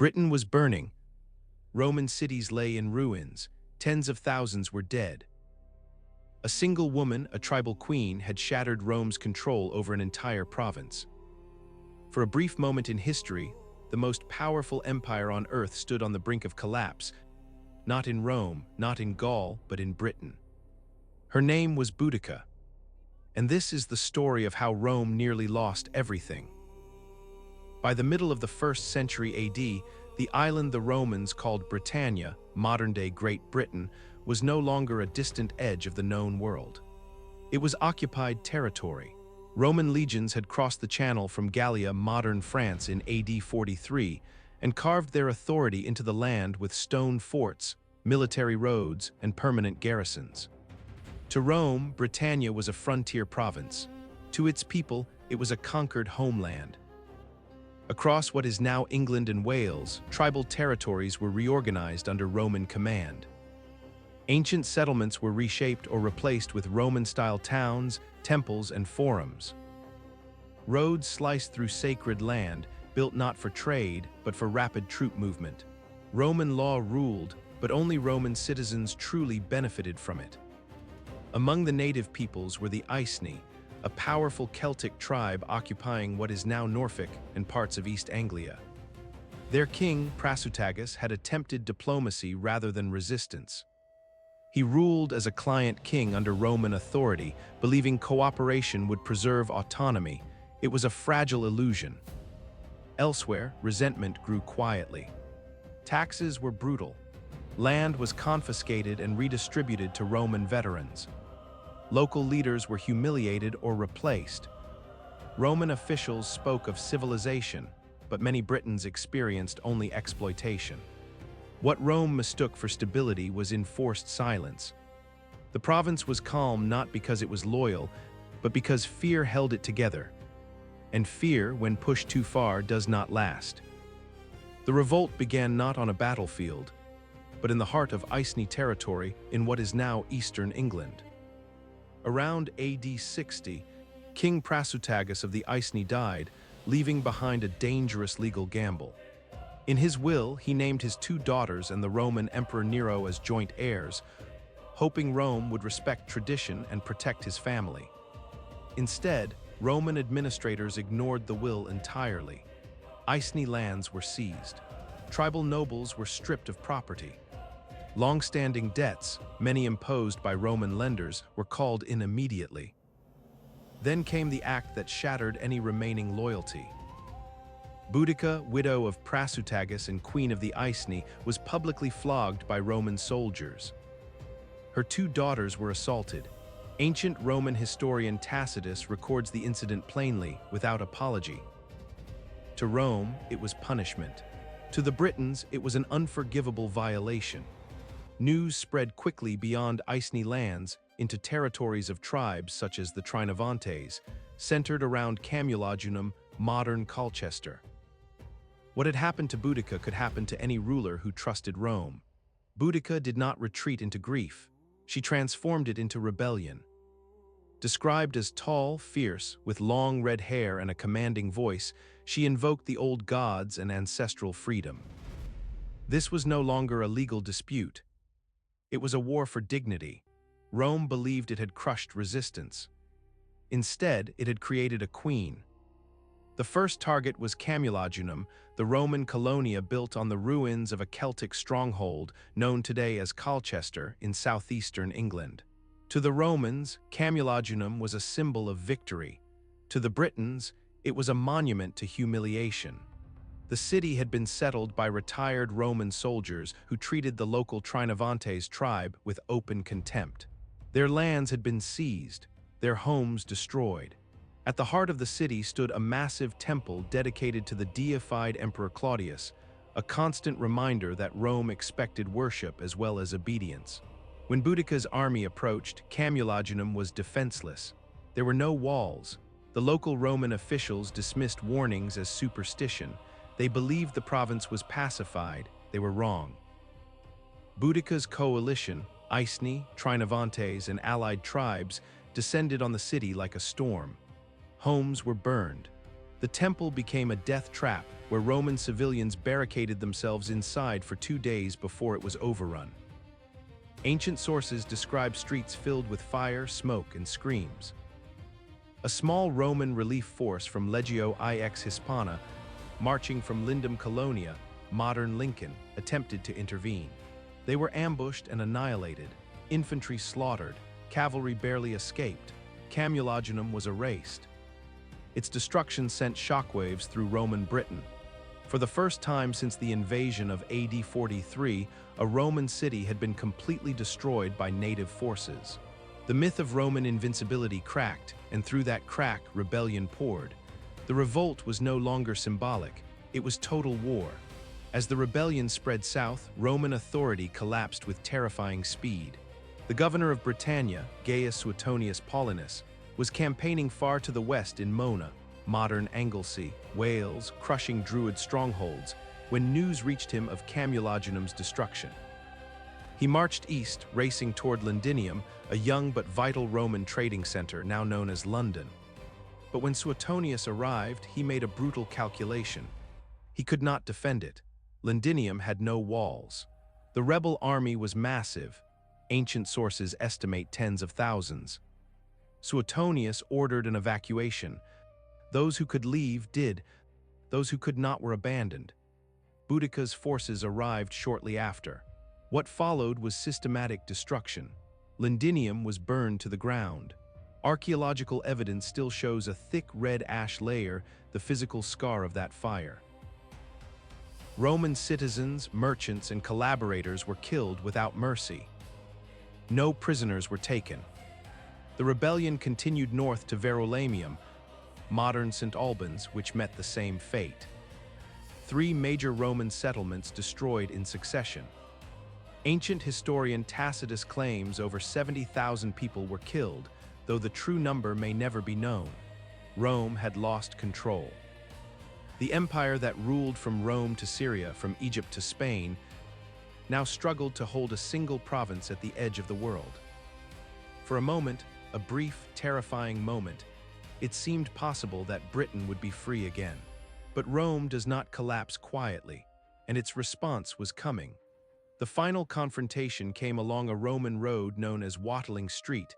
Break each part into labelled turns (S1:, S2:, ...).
S1: Britain was burning. Roman cities lay in ruins. Tens of thousands were dead. A single woman, a tribal queen, had shattered Rome's control over an entire province. For a brief moment in history, the most powerful empire on earth stood on the brink of collapse, not in Rome, not in Gaul, but in Britain. Her name was Boudica, and this is the story of how Rome nearly lost everything. By the middle of the 1st century AD, the island the Romans called Britannia, modern-day Great Britain, was no longer a distant edge of the known world. It was occupied territory. Roman legions had crossed the Channel from Gallia, modern France, in AD 43, and carved their authority into the land with stone forts, military roads, and permanent garrisons. To Rome, Britannia was a frontier province. To its people, it was a conquered homeland. Across what is now England and Wales, tribal territories were reorganized under Roman command. Ancient settlements were reshaped or replaced with Roman-style towns, temples, and forums. Roads sliced through sacred land, built not for trade, but for rapid troop movement. Roman law ruled, but only Roman citizens truly benefited from it. Among the native peoples were the Iceni, a powerful Celtic tribe occupying what is now Norfolk and parts of East Anglia. Their king, Prasutagus, had attempted diplomacy rather than resistance. He ruled as a client king under Roman authority, believing cooperation would preserve autonomy. It was a fragile illusion. Elsewhere, resentment grew quietly. Taxes were brutal. Land was confiscated and redistributed to Roman veterans. Local leaders were humiliated or replaced. Roman officials spoke of civilization, but many Britons experienced only exploitation. What Rome mistook for stability was enforced silence. The province was calm not because it was loyal, but because fear held it together. And fear, when pushed too far, does not last. The revolt began not on a battlefield, but in the heart of Iceni territory in what is now eastern England. Around AD 60, King Prasutagus of the Iceni died, leaving behind a dangerous legal gamble. In his will, he named his 2 daughters and the Roman Emperor Nero as joint heirs, hoping Rome would respect tradition and protect his family. Instead, Roman administrators ignored the will entirely. Iceni lands were seized. Tribal nobles were stripped of property. Long-standing debts, many imposed by Roman lenders, were called in immediately. Then came the act that shattered any remaining loyalty. Boudica, widow of Prasutagus and queen of the Iceni, was publicly flogged by Roman soldiers. Her 2 daughters were assaulted. Ancient Roman historian Tacitus records the incident plainly, without apology. To Rome, it was punishment. To the Britons, it was an unforgivable violation. News spread quickly beyond Iceni lands into territories of tribes such as the Trinovantes, centered around Camulodunum, modern Colchester. What had happened to Boudica could happen to any ruler who trusted Rome. Boudica did not retreat into grief. She transformed it into rebellion. Described as tall, fierce, with long red hair and a commanding voice, she invoked the old gods and ancestral freedom. This was no longer a legal dispute. It was a war for dignity. Rome believed it had crushed resistance. Instead, it had created a queen. The first target was Camulodunum, the Roman colonia built on the ruins of a Celtic stronghold known today as Colchester in southeastern England. To the Romans, Camulodunum was a symbol of victory. To the Britons, it was a monument to humiliation. The city had been settled by retired Roman soldiers who treated the local Trinovantes tribe with open contempt. Their lands had been seized, their homes destroyed. At the heart of the city stood a massive temple dedicated to the deified Emperor Claudius, a constant reminder that Rome expected worship as well as obedience. When Boudica's army approached, Camulodunum was defenseless. There were no walls. The local Roman officials dismissed warnings as superstition. They believed the province was pacified. They were wrong. Boudica's coalition, Iceni, Trinovantes, and allied tribes, descended on the city like a storm. Homes were burned. The temple became a death trap, where Roman civilians barricaded themselves inside for 2 days before it was overrun. Ancient sources describe streets filled with fire, smoke, and screams. A small Roman relief force from Legio IX Hispana, marching from Lindum Colonia, modern Lincoln, attempted to intervene. They were ambushed and annihilated, infantry slaughtered, cavalry barely escaped, Camulodunum was erased. Its destruction sent shockwaves through Roman Britain. For the first time since the invasion of AD 43, a Roman city had been completely destroyed by native forces. The myth of Roman invincibility cracked, and through that crack, rebellion poured. The revolt was no longer symbolic, it was total war. As the rebellion spread south, Roman authority collapsed with terrifying speed. The governor of Britannia, Gaius Suetonius Paulinus, was campaigning far to the west in Mona, modern Anglesey, Wales, crushing Druid strongholds, when news reached him of Camulodunum's destruction. He marched east, racing toward Londinium, a young but vital Roman trading center now known as London. But when Suetonius arrived, he made a brutal calculation. He could not defend it. Londinium had no walls. The rebel army was massive. Ancient sources estimate tens of thousands. Suetonius ordered an evacuation. Those who could leave did. Those who could not were abandoned. Boudica's forces arrived shortly after. What followed was systematic destruction. Londinium was burned to the ground. Archaeological evidence still shows a thick red ash layer, the physical scar of that fire. Roman citizens, merchants, and collaborators were killed without mercy. No prisoners were taken. The rebellion continued north to Verulamium, modern St. Albans, which met the same fate. 3 major Roman settlements destroyed in succession. Ancient historian Tacitus claims over 70,000 people were killed, though the true number may never be known. Rome had lost control. The empire that ruled from Rome to Syria, from Egypt to Spain, now struggled to hold a single province at the edge of the world. For a moment, a brief, terrifying moment, it seemed possible that Britain would be free again. But Rome does not collapse quietly, and its response was coming. The final confrontation came along a Roman road known as Watling Street,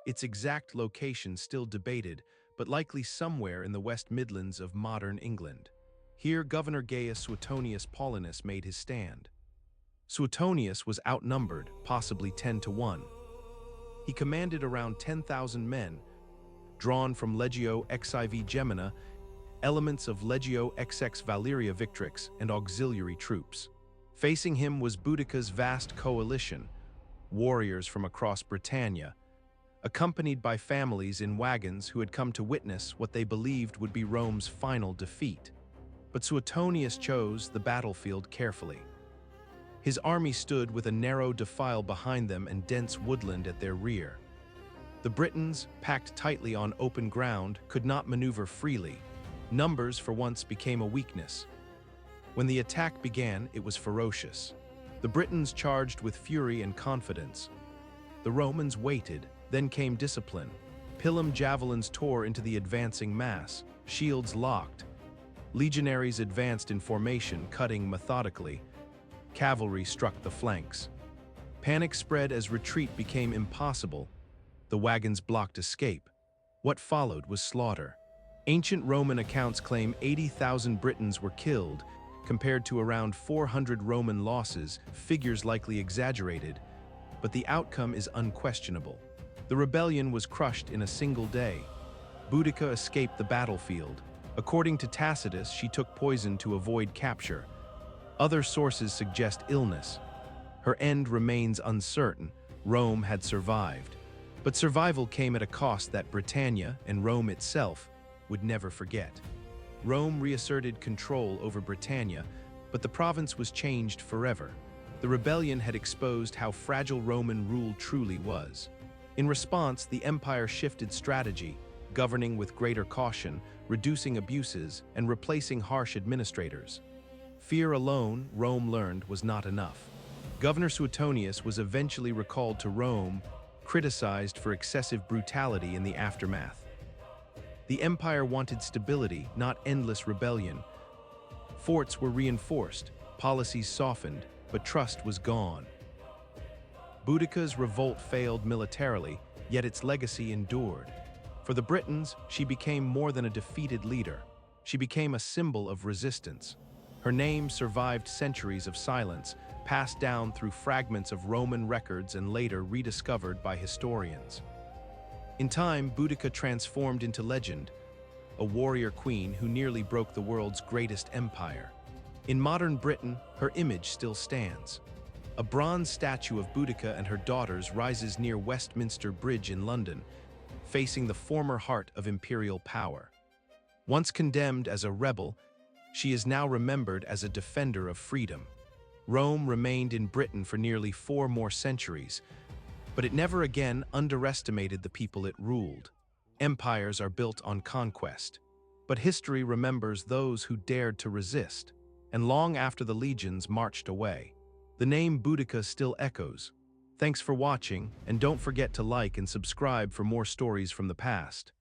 S1: its exact location still debated, but likely somewhere in the West Midlands of modern England. Here, Governor Gaius Suetonius Paulinus made his stand. Suetonius was outnumbered, possibly 10 to 1. He commanded around 10,000 men, drawn from Legio XIV Gemina, elements of Legio XX Valeria Victrix, and auxiliary troops. Facing him was Boudica's vast coalition, warriors from across Britannia, accompanied by families in wagons who had come to witness what they believed would be Rome's final defeat. But Suetonius chose the battlefield carefully. His army stood with a narrow defile behind them and dense woodland at their rear. The Britons, packed tightly on open ground, could not maneuver freely. Numbers, for once, became a weakness. When the attack began, it was ferocious. The Britons charged with fury and confidence. The Romans waited, then came discipline. Pilum javelins tore into the advancing mass, shields locked. Legionaries advanced in formation, cutting methodically. Cavalry struck the flanks. Panic spread as retreat became impossible. The wagons blocked escape. What followed was slaughter. Ancient Roman accounts claim 80,000 Britons were killed, compared to around 400 Roman losses, figures likely exaggerated, but the outcome is unquestionable. The rebellion was crushed in a single day. Boudica escaped the battlefield. According to Tacitus, she took poison to avoid capture. Other sources suggest illness. Her end remains uncertain. Rome had survived. But survival came at a cost that Britannia, and Rome itself, would never forget. Rome reasserted control over Britannia, but the province was changed forever. The rebellion had exposed how fragile Roman rule truly was. In response, the empire shifted strategy, governing with greater caution, reducing abuses, and replacing harsh administrators. Fear alone, Rome learned, was not enough. Governor Suetonius was eventually recalled to Rome, criticized for excessive brutality in the aftermath. The empire wanted stability, not endless rebellion. Forts were reinforced, policies softened, but trust was gone. Boudica's revolt failed militarily, yet its legacy endured. For the Britons, she became more than a defeated leader. She became a symbol of resistance. Her name survived centuries of silence, passed down through fragments of Roman records and later rediscovered by historians. In time, Boudica transformed into legend, a warrior queen who nearly broke the world's greatest empire. In modern Britain, her image still stands. A bronze statue of Boudica and her daughters rises near Westminster Bridge in London, facing the former heart of imperial power. Once condemned as a rebel, she is now remembered as a defender of freedom. Rome remained in Britain for nearly 4 more centuries, but it never again underestimated the people it ruled. Empires are built on conquest, but history remembers those who dared to resist, and long after the legions marched away, the name Boudica still echoes. Thanks for watching, and don't forget to like and subscribe for more stories from the past.